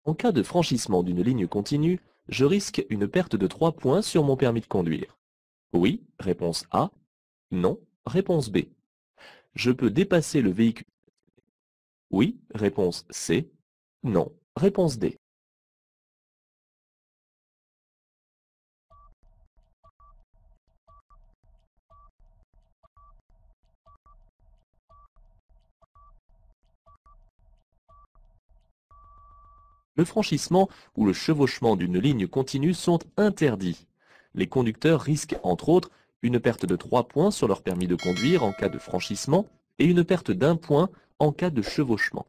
En cas de franchissement d'une ligne continue, je risque une perte de 3 points sur mon permis de conduire. Oui, réponse A. Non, réponse B. Je peux dépasser le véhicule. Oui, réponse C. Non, réponse D. Le franchissement ou le chevauchement d'une ligne continue sont interdits. Les conducteurs risquent, entre autres, une perte de 3 points sur leur permis de conduire en cas de franchissement et une perte d'1 point en cas de chevauchement.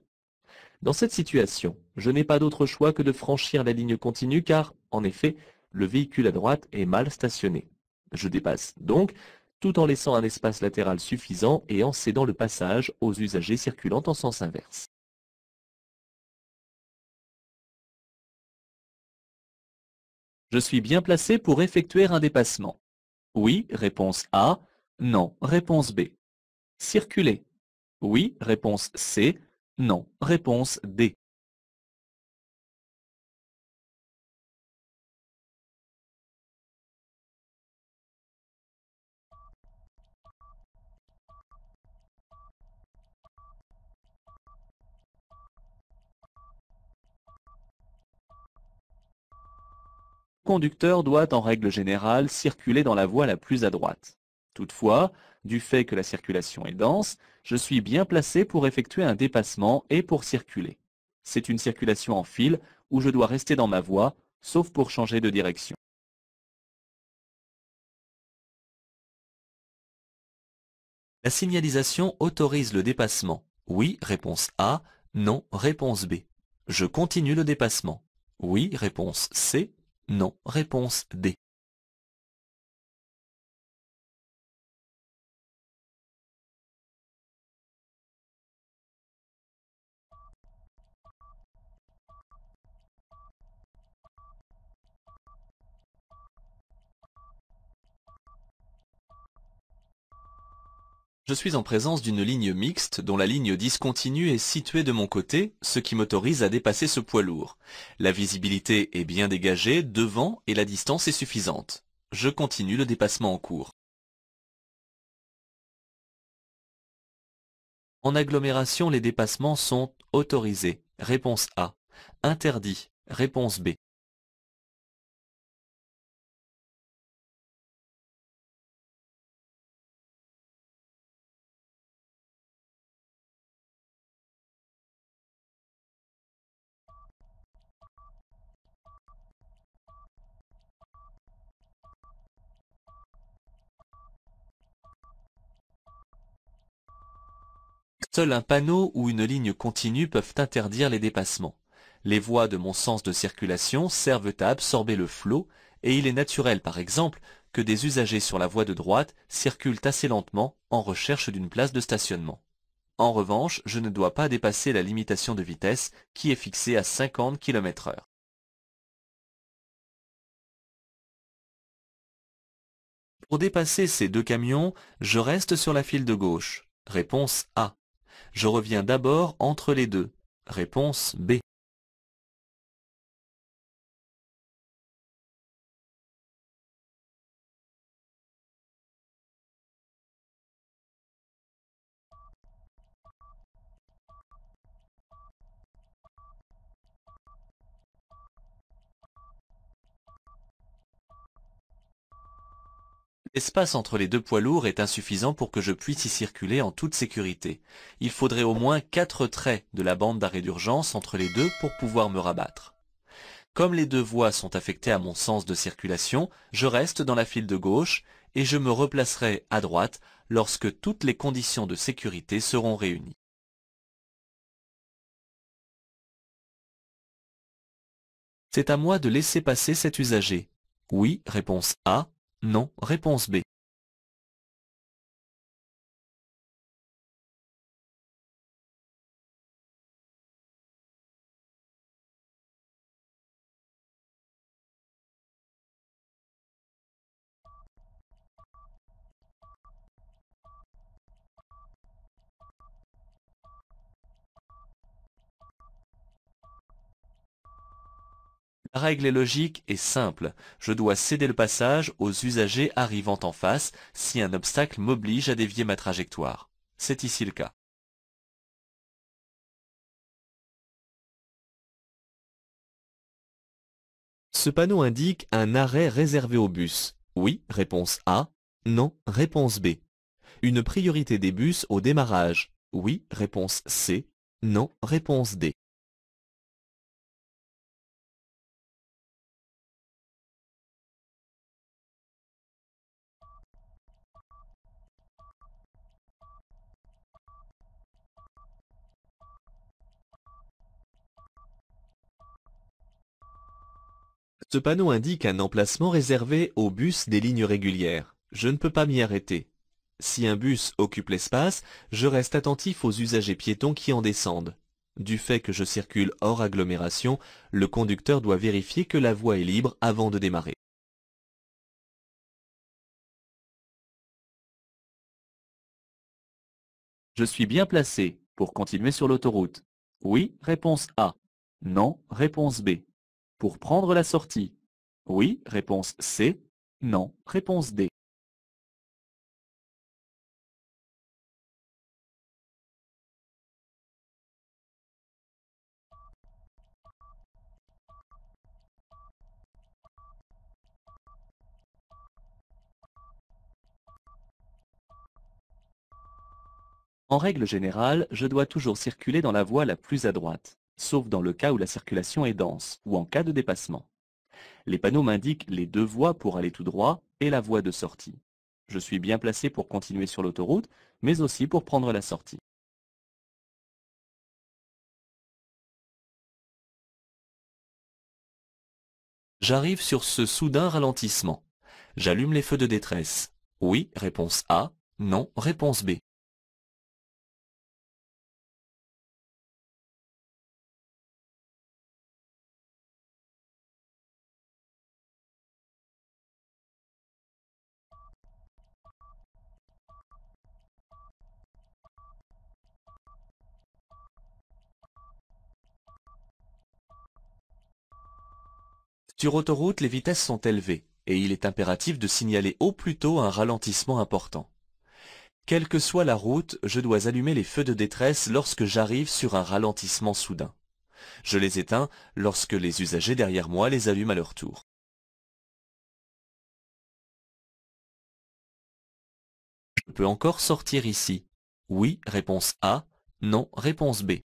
Dans cette situation, je n'ai pas d'autre choix que de franchir la ligne continue car, en effet, le véhicule à droite est mal stationné. Je dépasse donc, tout en laissant un espace latéral suffisant et en cédant le passage aux usagers circulant en sens inverse. Je suis bien placé pour effectuer un dépassement. Oui, réponse A. Non, réponse B. Circuler. Oui, réponse C. Non, réponse D. Le conducteur doit en règle générale circuler dans la voie la plus à droite. Toutefois, du fait que la circulation est dense, je suis bien placé pour effectuer un dépassement et pour circuler. C'est une circulation en file où je dois rester dans ma voie, sauf pour changer de direction. La signalisation autorise le dépassement. Oui, réponse A. Non, réponse B. Je continue le dépassement. Oui, réponse C. Non, réponse D. Je suis en présence d'une ligne mixte dont la ligne discontinue est située de mon côté, ce qui m'autorise à dépasser ce poids lourd. La visibilité est bien dégagée devant et la distance est suffisante. Je continue le dépassement en cours. En agglomération, les dépassements sont autorisés. Réponse A. Interdit. Réponse B. Seul un panneau ou une ligne continue peuvent interdire les dépassements. Les voies de mon sens de circulation servent à absorber le flot et il est naturel, par exemple, que des usagers sur la voie de droite circulent assez lentement en recherche d'une place de stationnement. En revanche, je ne dois pas dépasser la limitation de vitesse qui est fixée à 50 km/h. Pour dépasser ces deux camions, je reste sur la file de gauche. Réponse A. Je reviens d'abord entre les deux. Réponse B. L'espace entre les deux poids lourds est insuffisant pour que je puisse y circuler en toute sécurité. Il faudrait au moins 4 traits de la bande d'arrêt d'urgence entre les deux pour pouvoir me rabattre. Comme les deux voies sont affectées à mon sens de circulation, je reste dans la file de gauche et je me replacerai à droite lorsque toutes les conditions de sécurité seront réunies. C'est à moi de laisser passer cet usager. Oui, réponse A. Non, réponse B. La règle est logique et simple. Je dois céder le passage aux usagers arrivant en face si un obstacle m'oblige à dévier ma trajectoire. C'est ici le cas. Ce panneau indique un arrêt réservé aux bus. Oui, réponse A. Non, réponse B. Une priorité des bus au démarrage. Oui, réponse C. Non, réponse D. Ce panneau indique un emplacement réservé aux bus des lignes régulières. Je ne peux pas m'y arrêter. Si un bus occupe l'espace, je reste attentif aux usagers piétons qui en descendent. Du fait que je circule hors agglomération, le conducteur doit vérifier que la voie est libre avant de démarrer. Je suis bien placé pour continuer sur l'autoroute. Oui, réponse A. Non, réponse B. Pour prendre la sortie. Oui, réponse C. Non, réponse D. En règle générale, je dois toujours circuler dans la voie la plus à droite, sauf dans le cas où la circulation est dense ou en cas de dépassement. Les panneaux m'indiquent les deux voies pour aller tout droit et la voie de sortie. Je suis bien placé pour continuer sur l'autoroute, mais aussi pour prendre la sortie. J'arrive sur ce soudain ralentissement. J'allume les feux de détresse. Oui, réponse A. Non, réponse B. Sur autoroute, les vitesses sont élevées et il est impératif de signaler au plus tôt un ralentissement important. Quelle que soit la route, je dois allumer les feux de détresse lorsque j'arrive sur un ralentissement soudain. Je les éteins lorsque les usagers derrière moi les allument à leur tour. Je peux encore sortir ici. Oui, réponse A. Non, réponse B.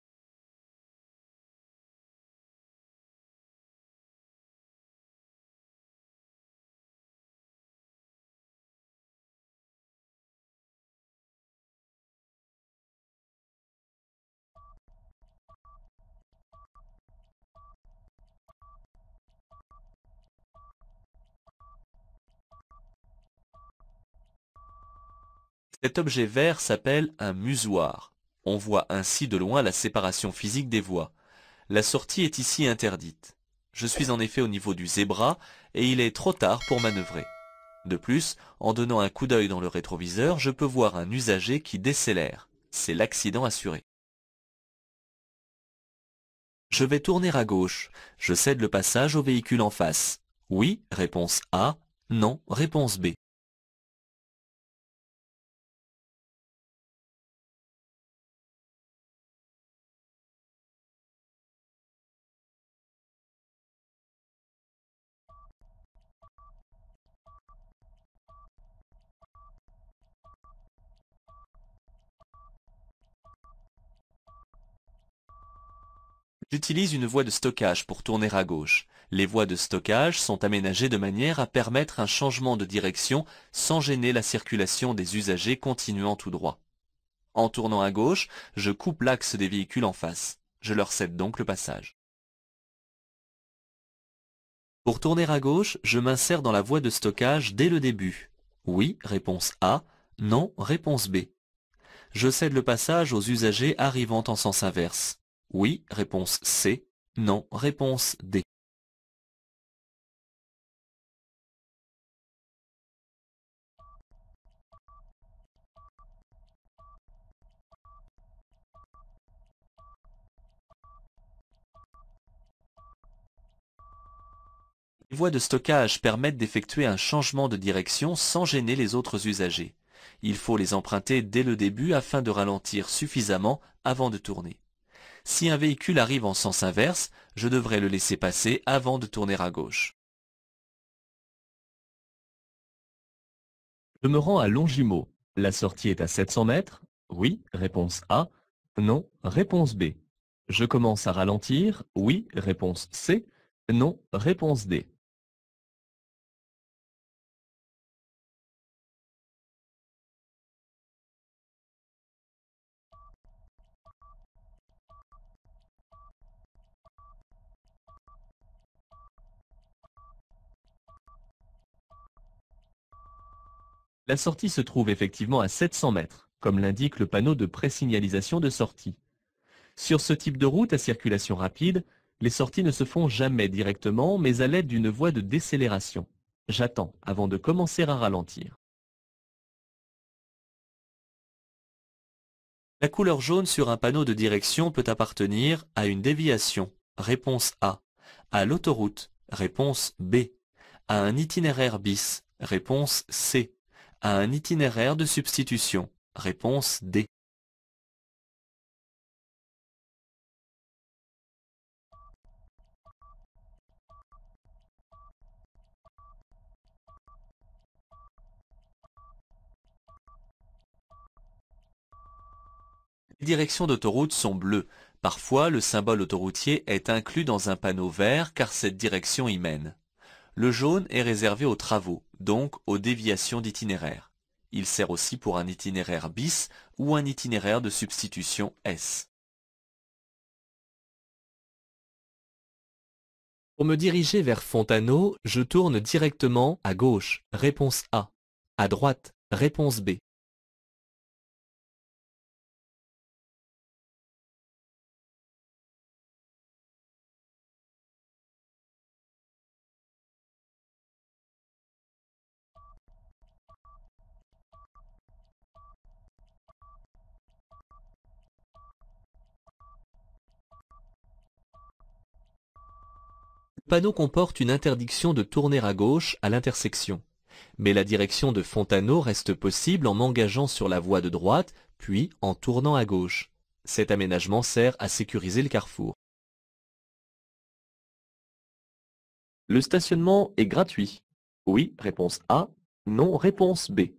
Cet objet vert s'appelle un musoir. On voit ainsi de loin la séparation physique des voies. La sortie est ici interdite. Je suis en effet au niveau du zébra et il est trop tard pour manœuvrer. De plus, en donnant un coup d'œil dans le rétroviseur, je peux voir un usager qui décélère. C'est l'accident assuré. Je vais tourner à gauche. Je cède le passage au véhicule en face. Oui, réponse A. Non, réponse B. J'utilise une voie de stockage pour tourner à gauche. Les voies de stockage sont aménagées de manière à permettre un changement de direction sans gêner la circulation des usagers continuant tout droit. En tournant à gauche, je coupe l'axe des véhicules en face. Je leur cède donc le passage. Pour tourner à gauche, je m'insère dans la voie de stockage dès le début. Oui, réponse A. Non, réponse B. Je cède le passage aux usagers arrivant en sens inverse. Oui, réponse C. Non, réponse D. Les voies de stockage permettent d'effectuer un changement de direction sans gêner les autres usagers. Il faut les emprunter dès le début afin de ralentir suffisamment avant de tourner. Si un véhicule arrive en sens inverse, je devrais le laisser passer avant de tourner à gauche. Je me rends à Longjumeau. La sortie est à 700 mètres? Oui, réponse A. Non, réponse B. Je commence à ralentir? Oui, réponse C. Non, réponse D. La sortie se trouve effectivement à 700 mètres, comme l'indique le panneau de présignalisation de sortie. Sur ce type de route à circulation rapide, les sorties ne se font jamais directement, mais à l'aide d'une voie de décélération. J'attends avant de commencer à ralentir. La couleur jaune sur un panneau de direction peut appartenir à une déviation, réponse A, à l'autoroute, réponse B, à un itinéraire bis, réponse C, à un itinéraire de substitution, réponse D. Les directions d'autoroute sont bleues. Parfois, le symbole autoroutier est inclus dans un panneau vert car cette direction y mène. Le jaune est réservé aux travaux, donc aux déviations d'itinéraire. Il sert aussi pour un itinéraire bis ou un itinéraire de substitution S. Pour me diriger vers Fontaneau, je tourne directement à gauche, réponse A. À droite, réponse B. Le panneau comporte une interdiction de tourner à gauche à l'intersection. Mais la direction de Fontaneau reste possible en m'engageant sur la voie de droite, puis en tournant à gauche. Cet aménagement sert à sécuriser le carrefour. Le stationnement est gratuit. Oui, réponse A. Non, réponse B.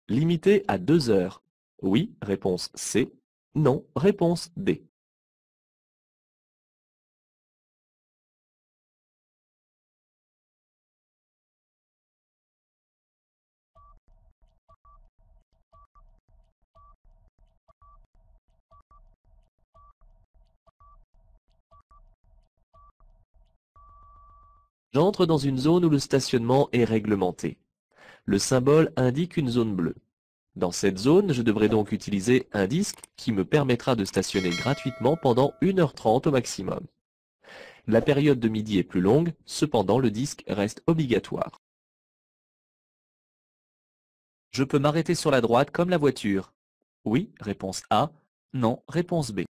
Limité à 2 heures. Oui, réponse C. Non, réponse D. J'entre dans une zone où le stationnement est réglementé. Le symbole indique une zone bleue. Dans cette zone, je devrais donc utiliser un disque qui me permettra de stationner gratuitement pendant 1h30 au maximum. La période de midi est plus longue, cependant le disque reste obligatoire. Je peux m'arrêter sur la droite comme la voiture. Oui, réponse A. Non, réponse B.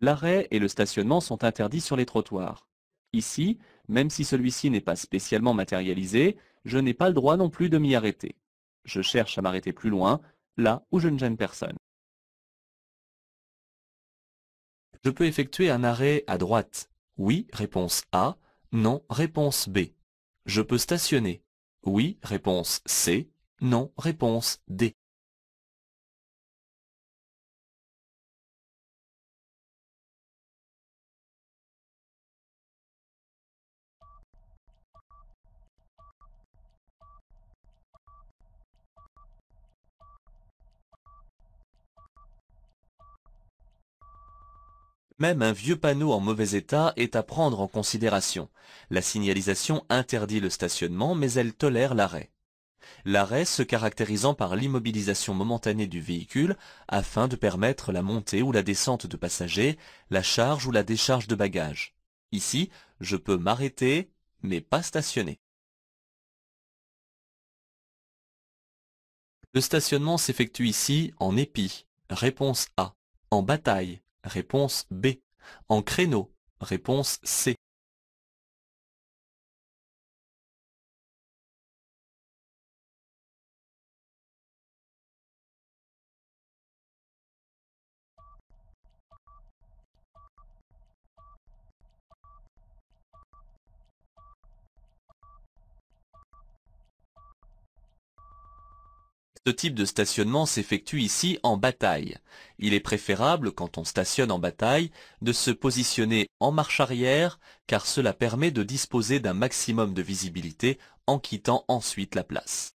L'arrêt et le stationnement sont interdits sur les trottoirs. Ici, même si celui-ci n'est pas spécialement matérialisé, je n'ai pas le droit non plus de m'y arrêter. Je cherche à m'arrêter plus loin, là où je ne gêne personne. Je peux effectuer un arrêt à droite. Oui, réponse A. Non, réponse B. Je peux stationner. Oui, réponse C. Non, réponse D. Même un vieux panneau en mauvais état est à prendre en considération. La signalisation interdit le stationnement, mais elle tolère l'arrêt. L'arrêt se caractérisant par l'immobilisation momentanée du véhicule afin de permettre la montée ou la descente de passagers, la charge ou la décharge de bagages. Ici, je peux m'arrêter, mais pas stationner. Le stationnement s'effectue ici en épi. Réponse A. En bataille. Réponse B. En créneau. Réponse C. Ce type de stationnement s'effectue ici en bataille. Il est préférable, quand on stationne en bataille, de se positionner en marche arrière, car cela permet de disposer d'un maximum de visibilité en quittant ensuite la place.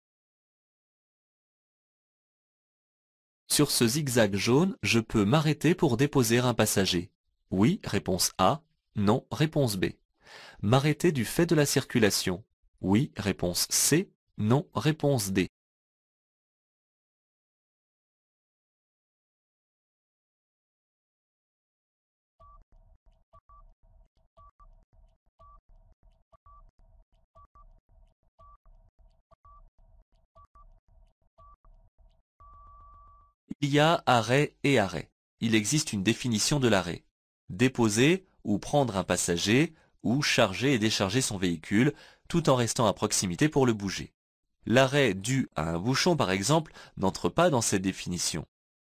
Sur ce zigzag jaune, je peux m'arrêter pour déposer un passager. Oui, réponse A. Non, réponse B. M'arrêter du fait de la circulation. Oui, réponse C. Non, réponse D. Il y a arrêt et arrêt. Il existe une définition de l'arrêt. Déposer ou prendre un passager ou charger et décharger son véhicule tout en restant à proximité pour le bouger. L'arrêt dû à un bouchon, par exemple, n'entre pas dans cette définition.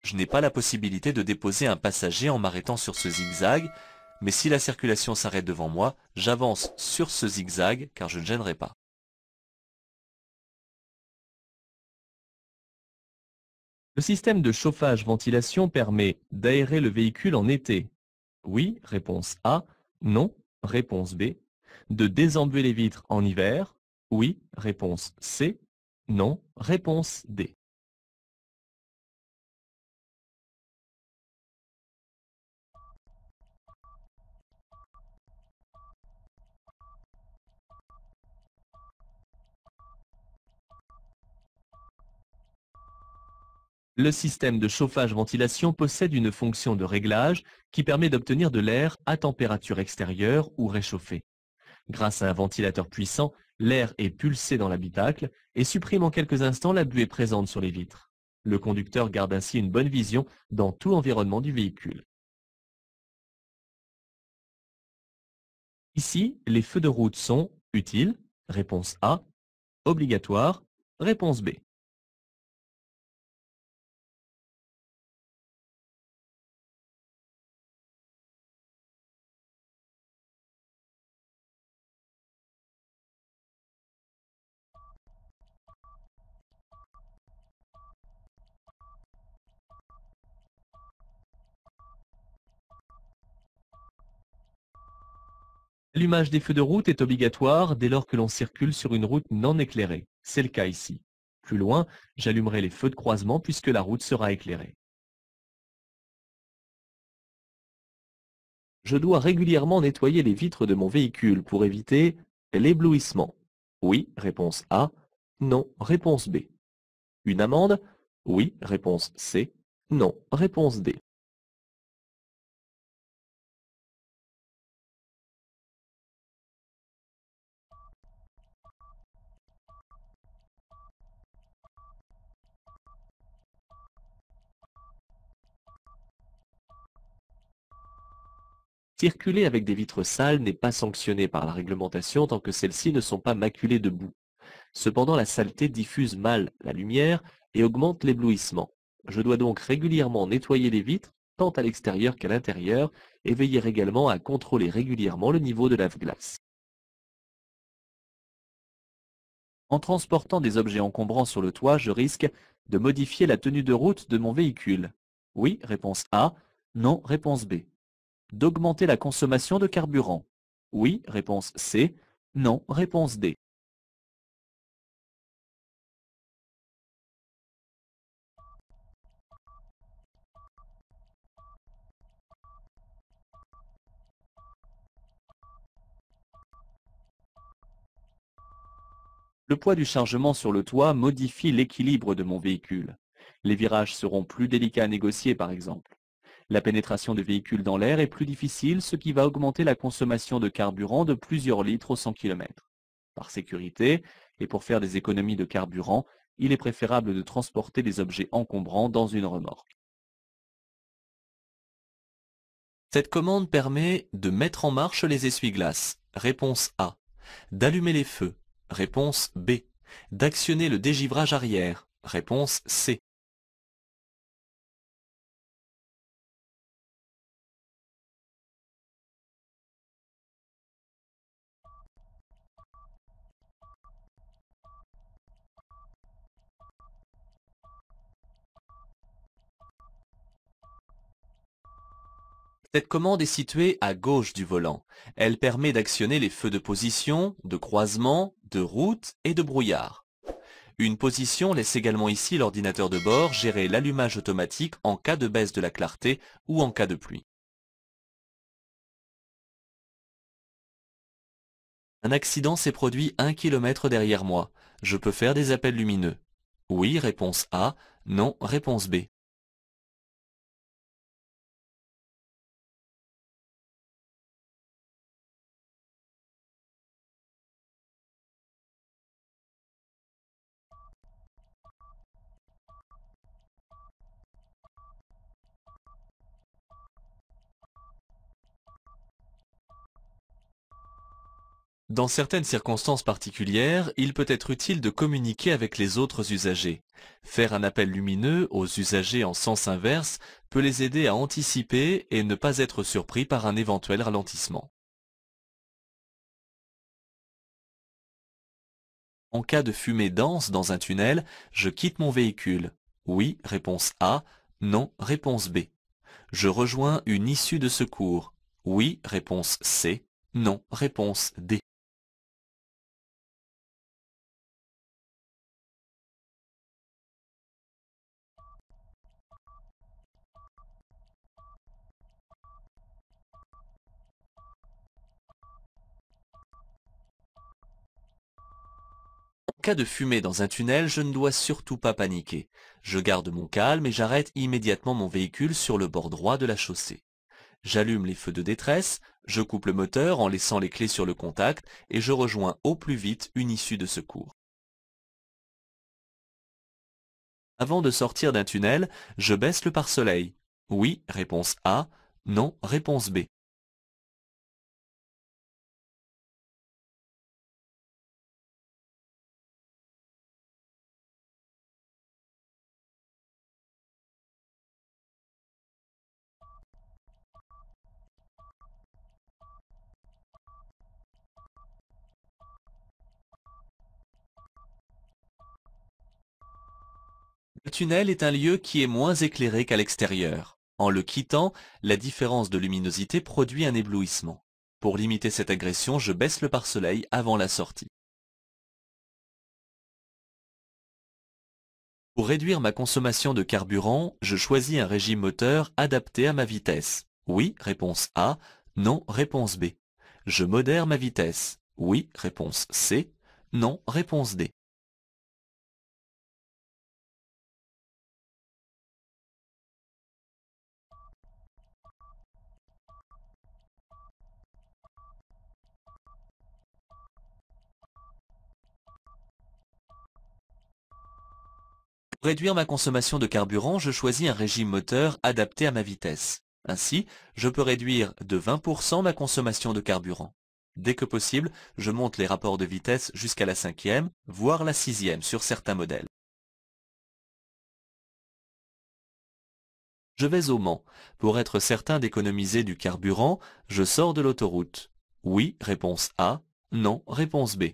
Je n'ai pas la possibilité de déposer un passager en m'arrêtant sur ce zigzag, mais si la circulation s'arrête devant moi, j'avance sur ce zigzag car je ne gênerai pas. Le système de chauffage-ventilation permet d'aérer le véhicule en été. Oui, réponse A. Non, réponse B. De désembuer les vitres en hiver. Oui, réponse C. Non, réponse D. Le système de chauffage-ventilation possède une fonction de réglage qui permet d'obtenir de l'air à température extérieure ou réchauffée. Grâce à un ventilateur puissant, l'air est pulsé dans l'habitacle et supprime en quelques instants la buée présente sur les vitres. Le conducteur garde ainsi une bonne vision dans tout l'environnement du véhicule. Ici, les feux de route sont utiles, réponse A, obligatoire, réponse B. L'allumage des feux de route est obligatoire dès lors que l'on circule sur une route non éclairée. C'est le cas ici. Plus loin, j'allumerai les feux de croisement puisque la route sera éclairée. Je dois régulièrement nettoyer les vitres de mon véhicule pour éviter l'éblouissement. Oui, réponse A. Non, réponse B. Une amende? Oui, réponse C. Non, réponse D. Circuler avec des vitres sales n'est pas sanctionné par la réglementation tant que celles-ci ne sont pas maculées de boue. Cependant, la saleté diffuse mal la lumière et augmente l'éblouissement. Je dois donc régulièrement nettoyer les vitres, tant à l'extérieur qu'à l'intérieur, et veiller également à contrôler régulièrement le niveau de lave-glace. En transportant des objets encombrants sur le toit, je risque de modifier la tenue de route de mon véhicule. Oui, réponse A. Non, réponse B. D'augmenter la consommation de carburant. Oui, réponse C. Non, réponse D. Le poids du chargement sur le toit modifie l'équilibre de mon véhicule. Les virages seront plus délicats à négocier par exemple. La pénétration de véhicules dans l'air est plus difficile, ce qui va augmenter la consommation de carburant de plusieurs litres au 100 km. Par sécurité, et pour faire des économies de carburant, il est préférable de transporter des objets encombrants dans une remorque. Cette commande permet de mettre en marche les essuie-glaces. Réponse A. D'allumer les feux. Réponse B. D'actionner le dégivrage arrière. Réponse C. Cette commande est située à gauche du volant. Elle permet d'actionner les feux de position, de croisement, de route et de brouillard. Une position laisse également ici l'ordinateur de bord gérer l'allumage automatique en cas de baisse de la clarté ou en cas de pluie. Un accident s'est produit 1 km derrière moi. Je peux faire des appels lumineux. Oui, réponse A. Non, réponse B. Dans certaines circonstances particulières, il peut être utile de communiquer avec les autres usagers. Faire un appel lumineux aux usagers en sens inverse peut les aider à anticiper et ne pas être surpris par un éventuel ralentissement. En cas de fumée dense dans un tunnel, je quitte mon véhicule. Oui, réponse A. Non, réponse B. Je rejoins une issue de secours. Oui, réponse C. Non, réponse D. En cas de fumée dans un tunnel, je ne dois surtout pas paniquer. Je garde mon calme et j'arrête immédiatement mon véhicule sur le bord droit de la chaussée. J'allume les feux de détresse, je coupe le moteur en laissant les clés sur le contact et je rejoins au plus vite une issue de secours. Avant de sortir d'un tunnel, je baisse le pare-soleil. Oui, réponse A. Non, réponse B. Le tunnel est un lieu qui est moins éclairé qu'à l'extérieur. En le quittant, la différence de luminosité produit un éblouissement. Pour limiter cette agression, je baisse le pare-soleil avant la sortie. Pour réduire ma consommation de carburant, je choisis un régime moteur adapté à ma vitesse. Oui, réponse A. Non, réponse B. Je modère ma vitesse. Oui, réponse C. Non, réponse D. Pour réduire ma consommation de carburant, je choisis un régime moteur adapté à ma vitesse. Ainsi, je peux réduire de 20% ma consommation de carburant. Dès que possible, je monte les rapports de vitesse jusqu'à la 5e, voire la 6e sur certains modèles. Je vais au Mans. Pour être certain d'économiser du carburant, je sors de l'autoroute. Oui, réponse A. Non, réponse B.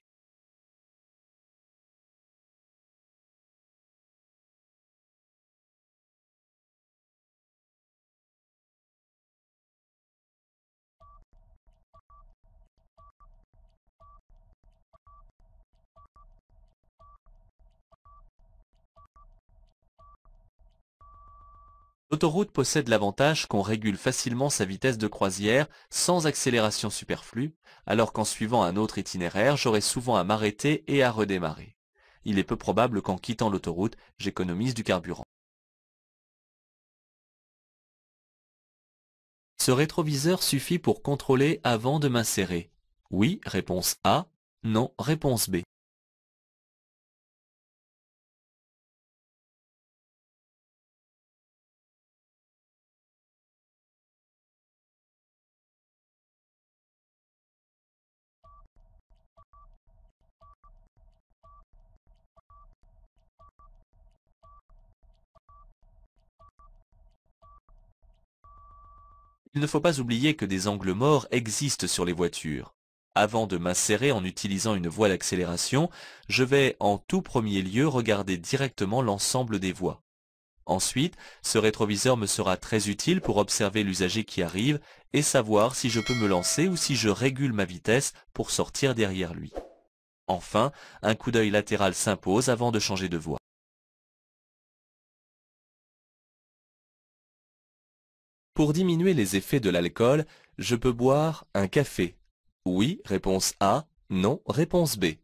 L'autoroute possède l'avantage qu'on régule facilement sa vitesse de croisière sans accélération superflue, alors qu'en suivant un autre itinéraire, j'aurai souvent à m'arrêter et à redémarrer. Il est peu probable qu'en quittant l'autoroute, j'économise du carburant. Ce rétroviseur suffit pour contrôler avant de m'insérer. Oui, réponse A. Non, réponse B. Il ne faut pas oublier que des angles morts existent sur les voitures. Avant de m'insérer en utilisant une voie d'accélération, je vais en tout premier lieu regarder directement l'ensemble des voies. Ensuite, ce rétroviseur me sera très utile pour observer l'usager qui arrive et savoir si je peux me lancer ou si je régule ma vitesse pour sortir derrière lui. Enfin, un coup d'œil latéral s'impose avant de changer de voie. Pour diminuer les effets de l'alcool, je peux boire un café. Oui, réponse A. Non, réponse B.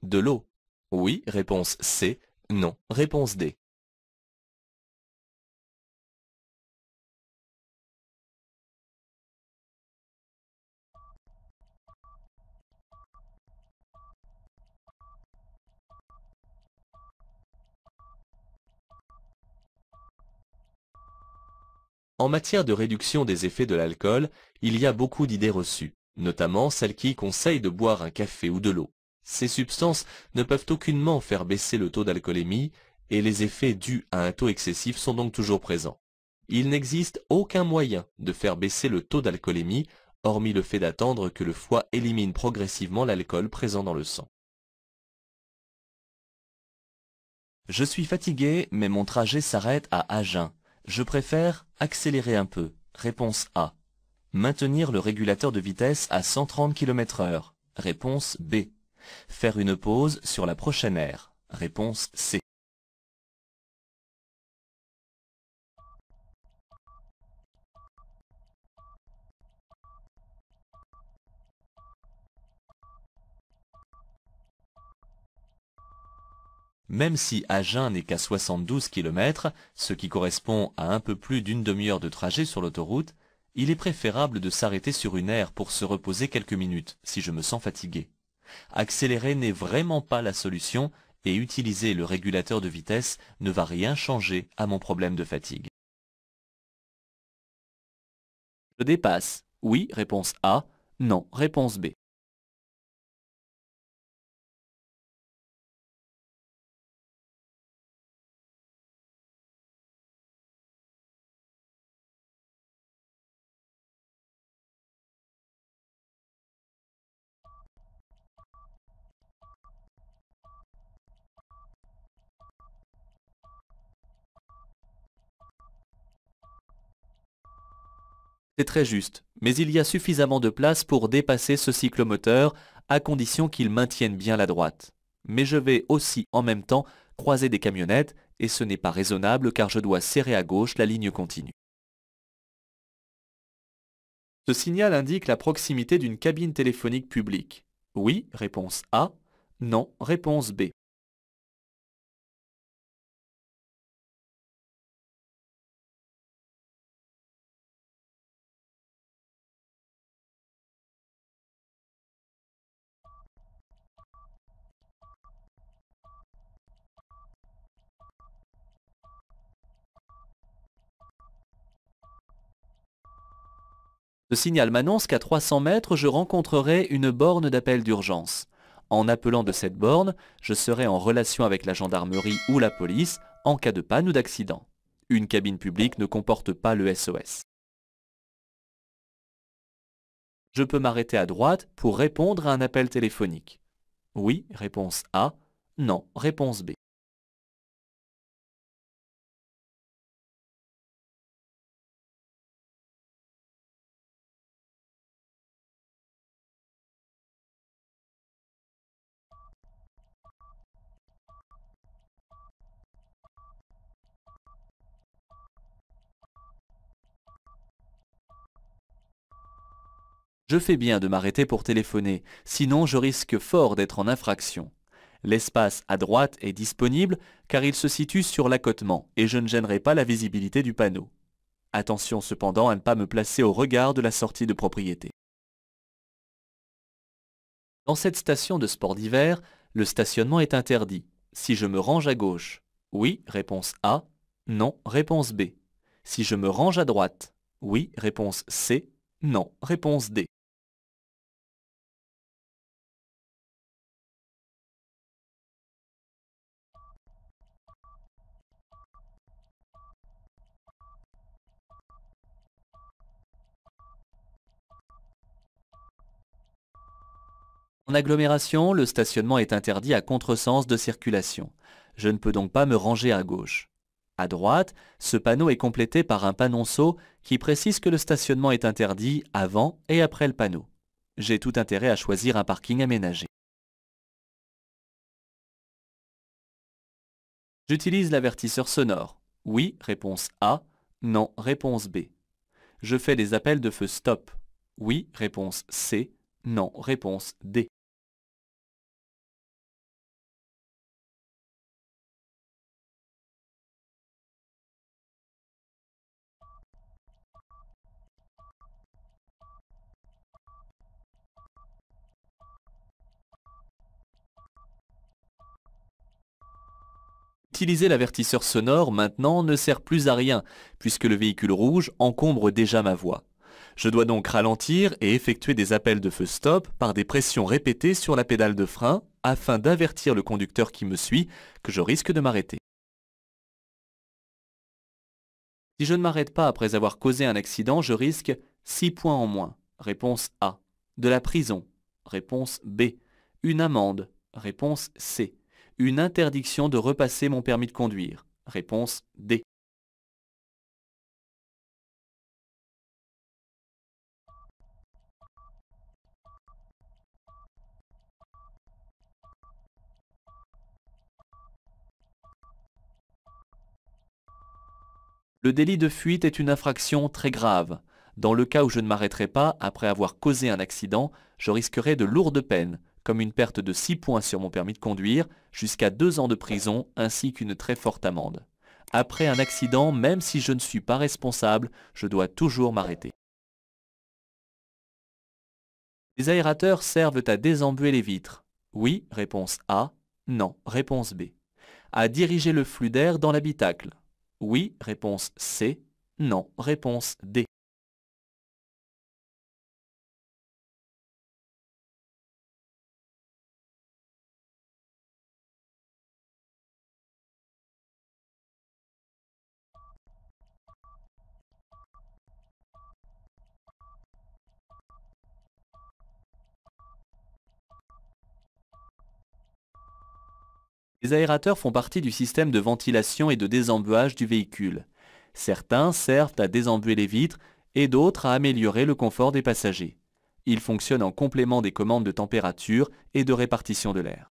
De l'eau. Oui, réponse C. Non, réponse D. En matière de réduction des effets de l'alcool, il y a beaucoup d'idées reçues, notamment celles qui conseillent de boire un café ou de l'eau. Ces substances ne peuvent aucunement faire baisser le taux d'alcoolémie et les effets dus à un taux excessif sont donc toujours présents. Il n'existe aucun moyen de faire baisser le taux d'alcoolémie, hormis le fait d'attendre que le foie élimine progressivement l'alcool présent dans le sang. Je suis fatigué, mais mon trajet s'arrête à Agen. Je préfère accélérer un peu. Réponse A. Maintenir le régulateur de vitesse à 130 km/h. Réponse B. Faire une pause sur la prochaine aire. Réponse C. Même si Agen n'est qu'à 72 km, ce qui correspond à un peu plus d'une demi-heure de trajet sur l'autoroute, il est préférable de s'arrêter sur une aire pour se reposer quelques minutes si je me sens fatigué. Accélérer n'est vraiment pas la solution et utiliser le régulateur de vitesse ne va rien changer à mon problème de fatigue. Je dépasse. Oui, réponse A. Non, réponse B. C'est très juste, mais il y a suffisamment de place pour dépasser ce cyclomoteur à condition qu'il maintienne bien la droite. Mais je vais aussi en même temps croiser des camionnettes et ce n'est pas raisonnable car je dois serrer à gauche la ligne continue. Ce signal indique la proximité d'une cabine téléphonique publique. Oui, réponse A. Non, réponse B. Ce signal m'annonce qu'à 300 mètres, je rencontrerai une borne d'appel d'urgence. En appelant de cette borne, je serai en relation avec la gendarmerie ou la police en cas de panne ou d'accident. Une cabine publique ne comporte pas le SOS. Je peux m'arrêter à droite pour répondre à un appel téléphonique. Oui, réponse A. Non, réponse B. Je fais bien de m'arrêter pour téléphoner, sinon je risque fort d'être en infraction. L'espace à droite est disponible car il se situe sur l'accotement et je ne gênerai pas la visibilité du panneau. Attention cependant à ne pas me placer au regard de la sortie de propriété. Dans cette station de sport d'hiver, le stationnement est interdit. Si je me range à gauche, oui, réponse A, non, réponse B. Si je me range à droite, oui, réponse C, non, réponse D. En agglomération, le stationnement est interdit à contresens de circulation. Je ne peux donc pas me ranger à gauche. À droite, ce panneau est complété par un panonceau qui précise que le stationnement est interdit avant et après le panneau. J'ai tout intérêt à choisir un parking aménagé. J'utilise l'avertisseur sonore. Oui, réponse A. Non, réponse B. Je fais des appels de feu stop. Oui, réponse C. Non, réponse D. Utiliser l'avertisseur sonore maintenant ne sert plus à rien, puisque le véhicule rouge encombre déjà ma voie. Je dois donc ralentir et effectuer des appels de feu stop par des pressions répétées sur la pédale de frein afin d'avertir le conducteur qui me suit que je risque de m'arrêter. Si je ne m'arrête pas après avoir causé un accident, je risque 6 points en moins. Réponse A. De la prison. Réponse B. Une amende. Réponse C. Une interdiction de repasser mon permis de conduire. Réponse D. Le délit de fuite est une infraction très grave. Dans le cas où je ne m'arrêterai pas après avoir causé un accident, je risquerai de lourdes peines, comme une perte de 6 points sur mon permis de conduire, jusqu'à 2 ans de prison ainsi qu'une très forte amende. Après un accident, même si je ne suis pas responsable, je dois toujours m'arrêter. Les aérateurs servent à désembuer les vitres. Oui, réponse A. Non, réponse B. À diriger le flux d'air dans l'habitacle. Oui, réponse C. Non, réponse D. Les aérateurs font partie du système de ventilation et de désembuage du véhicule. Certains servent à désembuer les vitres et d'autres à améliorer le confort des passagers. Ils fonctionnent en complément des commandes de température et de répartition de l'air.